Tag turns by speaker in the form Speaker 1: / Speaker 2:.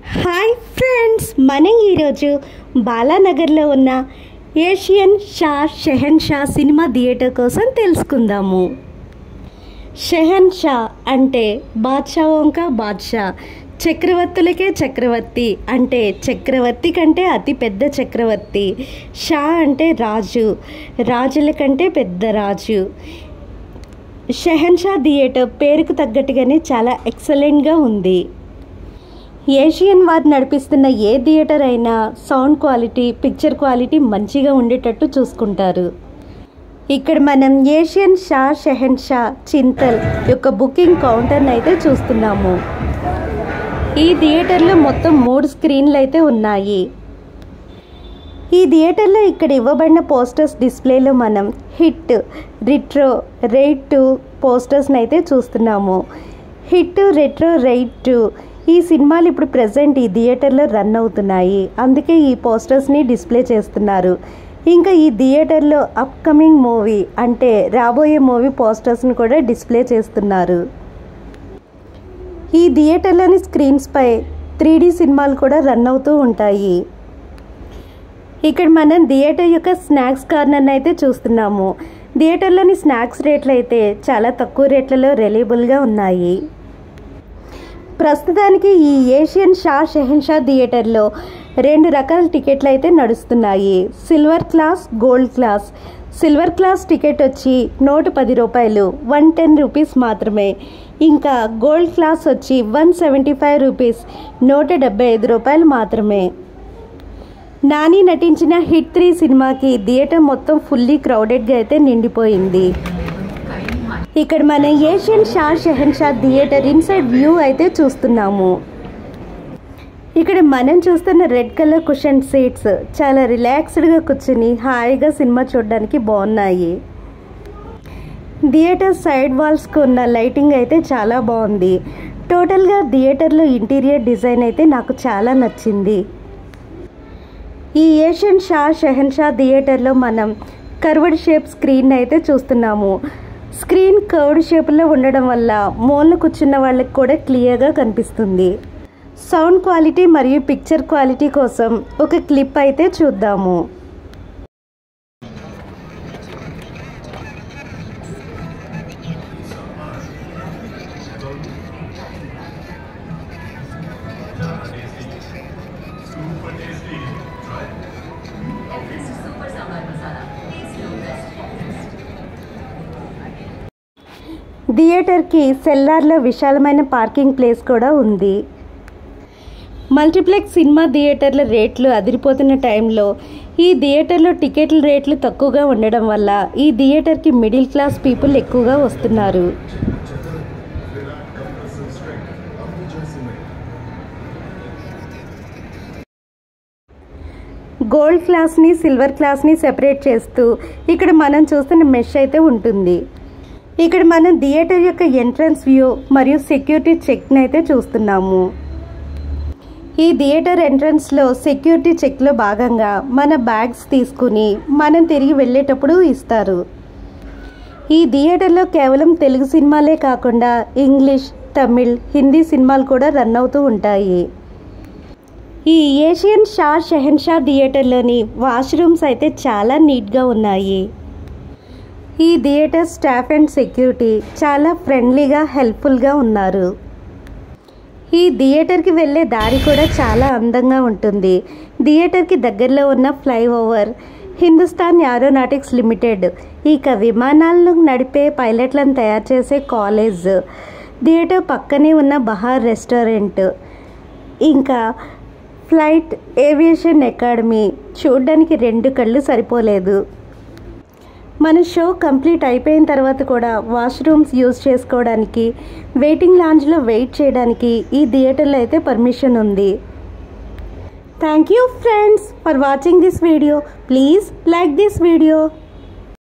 Speaker 1: Hi friends, మనం ఈరోజు బాలానగర్లో ఉన్న ఏషియన్ షెహన్షా సినిమా థియేటర్ కోసం తెలుసుకుందాము. షెహన్షా అంటే బాద్షా ఓంకా బాద్షా, చక్రవర్తులకే చక్రవర్తి అంటే చక్రవర్తి కంటే అతి పెద్ద చక్రవర్తి. షా అంటే రాజు, రాజుల కంటే పెద్ద రాజు. షెహన్షా థియేటర్ పేరుకు తగ్గట్టుగానే చాలా ఎక్సలెంట్గా ఉంది. ఏషియన్ వారు నడిపిస్తున్న ఏ థియేటర్ అయినా సౌండ్ క్వాలిటీ, పిక్చర్ క్వాలిటీ మంచిగా ఉండేటట్టు చూసుకుంటారు. ఇక్కడ మనం ఏషియన్ షెహన్షా చింతల్ యొక్క బుకింగ్ కౌంటర్ని అయితే చూస్తున్నాము. ఈ థియేటర్లో మొత్తం 3 స్క్రీన్లు అయితే ఉన్నాయి. ఈ థియేటర్లో ఇక్కడ ఇవ్వబడిన పోస్టర్స్ డిస్ప్లేలో మనం హిట్, రిట్రో, రైడ్ 2 పోస్టర్స్ని అయితే చూస్తున్నాము. హిట్, రెట్రో, రైడ్ 2 ఈ సినిమాలు ఇప్పుడు ప్రజెంట్ ఈ థియేటర్లో రన్ అవుతున్నాయి. అందుకే ఈ పోస్టర్స్ని డిస్ప్లే చేస్తున్నారు. ఇంకా ఈ థియేటర్లో అప్కమింగ్ మూవీ అంటే రాబోయే మూవీ పోస్టర్స్ని కూడా డిస్ప్లే చేస్తున్నారు. ఈ థియేటర్లోని స్క్రీన్స్పై 3D సినిమాలు కూడా రన్ అవుతూ ఉంటాయి. ఇక్కడ మనం థియేటర్ యొక్క స్నాక్స్ కార్నర్ని అయితే చూస్తున్నాము. థియేటర్లోని స్నాక్స్ రేట్లు అయితే చాలా తక్కువ రేట్లలో రిలయబుల్గా ఉన్నాయి. ప్రస్తుతానికి ఈ ఏషియన్ షెహన్షా థియేటర్లో 2 రకాల టికెట్లు అయితే నడుస్తున్నాయి. Silver class, gold class. Silver class ticket వచ్చి 110 రూపాయలు, 110 రూపీస్ మాత్రమే. ఇంకా గోల్డ్ క్లాస్ వచ్చి 175 రూపీస్, 175 రూపాయలు మాత్రమే. నాని నటించిన హిట్ 3 సినిమాకి థియేటర్ మొత్తం ఫుల్లీ క్రౌడెడ్గా అయితే నిండిపోయింది. ఇక్కడ మనం Asian Shahenshah theatre inside view అయితే చూస్తున్నాము. ఇక్కడ మనం చూస్తున్న రెడ్ కలర్ కుషన్ సీట్స్ చాలా రిలాక్స్డ్గా కూర్చుని హాయిగా సినిమా చూడడానికి బాగున్నాయి. థియేటర్ సైడ్ వాల్స్కి ఉన్న లైటింగ్ అయితే చాలా బాగుంది. టోటల్గా థియేటర్లో ఇంటీరియర్ డిజైన్ అయితే నాకు చాలా నచ్చింది. ఈ ఏషియన్ షెహన్షా థియేటర్లో మనం కర్వ్డ్ షేప్ స్క్రీన్ అయితే చూస్తున్నాము. స్క్రీన్ కర్వ్డ్ షేప్లో ఉండడం వల్ల మూలన కూర్చున్న వాళ్ళకి కూడా క్లియర్గా కనిపిస్తుంది. సౌండ్ క్వాలిటీ మరియు పిక్చర్ క్వాలిటీ కోసం ఒక క్లిప్ అయితే చూద్దాము. థియేటర్కి సెల్లార్లో విశాలమైన పార్కింగ్ ప్లేస్ కూడా ఉంది. మల్టీప్లెక్స్ సినిమా థియేటర్ల రేట్లు అదిరిపోతున్న టైంలో ఈ థియేటర్లో టికెట్ల రేట్లు తక్కువగా ఉండడం వల్ల ఈ థియేటర్కి మిడిల్ క్లాస్ పీపుల్ ఎక్కువగా వస్తున్నారు. గోల్డ్ క్లాస్ని, సిల్వర్ క్లాస్ని సెపరేట్ చేస్తూ ఇక్కడ మనం చూస్తున్న మెష్ అయితే ఉంటుంది. ఇక్కడ మనం థియేటర్ యొక్క ఎంట్రన్స్ వ్యూ మరియు సెక్యూరిటీ చెక్ని అయితే చూస్తున్నాము. ఈ థియేటర్ ఎంట్రన్స్లో సెక్యూరిటీ చెక్లో భాగంగా మన బ్యాగ్స్ తీసుకుని మనం తిరిగి వెళ్ళేటప్పుడు ఇస్తారు. ఈ థియేటర్లో కేవలం తెలుగు సినిమాలే కాకుండా ఇంగ్లీష్, తమిళ్, హిందీ సినిమాలు కూడా రన్ అవుతూ ఉంటాయి. ఈ ఏషియన్ షెహన్షా థియేటర్లోని వాష్రూమ్స్ అయితే చాలా నీట్గా ఉన్నాయి. ఈ థియేటర్ స్టాఫ్ అండ్ సెక్యూరిటీ చాలా ఫ్రెండ్లీగా, హెల్ప్ఫుల్గా ఉన్నారు. ఈ థియేటర్కి వెళ్ళే దారి కూడా చాలా అందంగా ఉంటుంది. థియేటర్కి దగ్గరలో ఉన్న ఫ్లైఓవర్ హిందుస్థాన్ ఏరోనాటిక్స్ లిమిటెడ్, ఇక విమానాలను నడిపే పైలట్లను తయారు చేసే కాలేజ్, థియేటర్ పక్కనే ఉన్న బహార్ రెస్టారెంట్, ఇంకా ఫ్లైట్ ఏవియేషన్ అకాడమీ. చూడడానికి 2 కళ్ళు సరిపోలేదు. మన షో కంప్లీట్ అయిపోయిన తర్వాత కూడా వాష్రూమ్స్ యూజ్ చేసుకోవడానికి, వెయిటింగ్ లాంజ్లో వెయిట్ చేయడానికి ఈ థియేటర్లో అయితే పర్మిషన్ ఉంది. Thank you friends for watching this video. Please like this video.